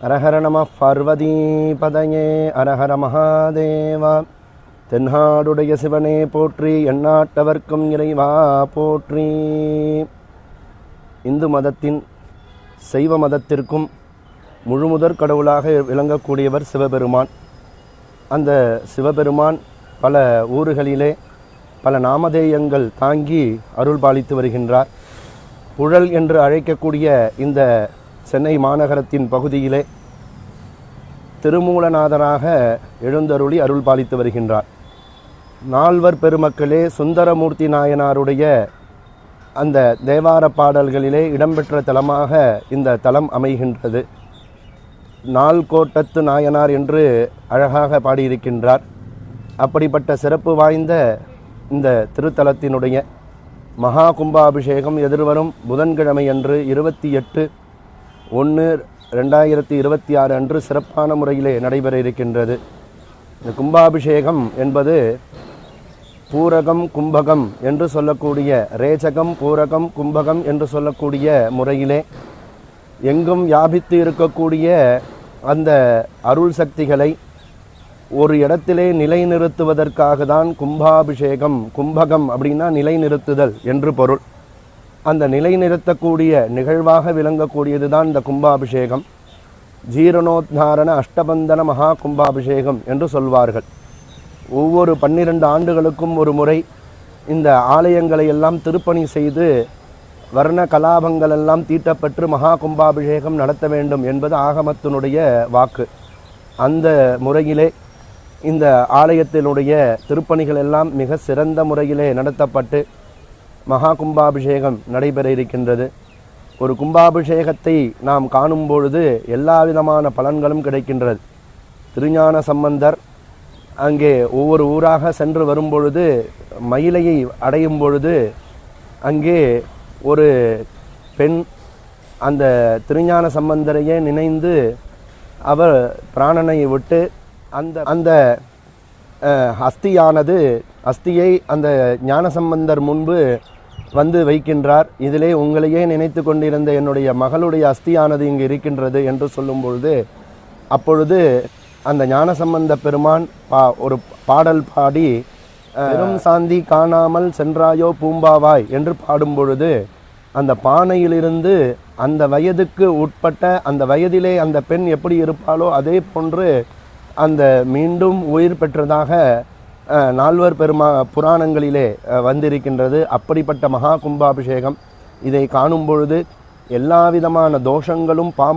அரஹர நம பார்வதி பதயே அரஹர மகாதேவா. தென்னாடுடைய சிவனே போற்றி, எந்நாட்டவர்க்கும் இறைவா போற்றி. இந்து மதத்தின் சைவ மதத்திற்கும் முழுமுதற் கடவுளாக விளங்கக்கூடியவர் சிவபெருமான். அந்த சிவபெருமான் பல ஊர்களிலே பல நாமதேயங்கள் தாங்கி அருள் பாலித்து வருகின்றார். புழல் என்று அழைக்கக்கூடிய இந்த சென்னை மாநகரத்தின் பகுதியிலே திருமூலநாதராக எழுந்தருளி அருள் பாலித்து வருகின்றார். நால்வர் பெருமக்களே சுந்தரமூர்த்தி நாயனாருடைய அந்த தேவார பாடல்களிலே இடம்பெற்ற தலமாக இந்த தலம் அமைகின்றது. நால்கோட்டத்து நாயனார் என்று அழகாக பாடியிருக்கின்றார். அப்படிப்பட்ட சிறப்பு வாய்ந்த இந்த திருத்தலத்தினுடைய மகா கும்பாபிஷேகம் எதிர்வரும் புதன்கிழமை அன்று 28/1/2026 அன்று சிறப்பான முறையிலே நடைபெற இருக்கின்றது. இந்த கும்பாபிஷேகம் என்பது பூரகம் கும்பகம் என்று சொல்லக்கூடிய ரேச்சகம் பூரகம் கும்பகம் என்று சொல்லக்கூடிய முறையிலே எங்கும் வியாபித்து இருக்கக்கூடிய அந்த அருள் சக்திகளை ஒரு இடத்திலே நிலைநிறுத்துவதற்காக தான் கும்பாபிஷேகம். கும்பகம் அப்படின்னா நிலைநிறுத்துதல் என்று பொருள். அந்த நிலைநிறுத்தக்கூடிய நிகழ்வாக விளங்கக்கூடியது தான் இந்த கும்பாபிஷேகம். ஜீரணோத்தாரண அஷ்டபந்தன மகா கும்பாபிஷேகம் என்று சொல்வார்கள். ஒவ்வொரு 12 ஆண்டுகளுக்கும் ஒரு முறை இந்த ஆலயங்களை எல்லாம் திருப்பணி செய்து வர்ண கலாபங்கள் எல்லாம் தீட்டப்பட்டு மகா கும்பாபிஷேகம் நடத்த வேண்டும் என்பது ஆகமத்தினுடைய வாக்கு. அந்த முறையிலே இந்த ஆலயத்தினுடைய திருப்பணிகள் எல்லாம் மிக சிறந்த முறையிலே நடத்தப்பட்டு மகா கும்பாபிஷேகம் நடைபெற இருக்கின்றது. ஒரு கும்பாபிஷேகத்தை நாம் காணும் பொழுது எல்லா விதமான பலன்களும் கிடைக்கின்றது. திருஞான சம்பந்தர் அங்கே ஒவ்வொரு ஊராக சென்று வரும்பொழுது மயிலையை அடையும் பொழுது அங்கே ஒரு பெண் அந்த திருஞான சம்பந்தரையே நினைந்து அவர் பிராணனை விட்டு அந்த அஸ்தியை அந்த ஞானசம்பந்தர் முன்பு வந்து வைக்கின்றார். இதிலே உங்களையே நினைத்து கொண்டிருந்த என்னுடைய மகளுடைய அஸ்தியானது இங்கு இருக்கின்றது என்று சொல்லும் பொழுது அப்பொழுது அந்த ஞானசம்பந்த பெருமான் ஒரு பாடல் பாடி பெரும் சாந்தி காணாமல் சென்றாயோ பூம்பாவாய் என்று பாடும் பொழுது அந்த பானையிலிருந்து அந்த வயதுக்கு உட்பட்ட அந்த வயதிலே அந்த பெண் எப்படி இருப்பாளோ அதே போன்று அந்த மீண்டும் உயிர் பெற்றதாக நால்வர் புராணங்களிலே வந்திருக்கின்றது. அப்படிப்பட்ட மகா கும்பாபிஷேகம். இதை காணும் பொழுது எல்லா விதமான தோஷங்களும் பாவம்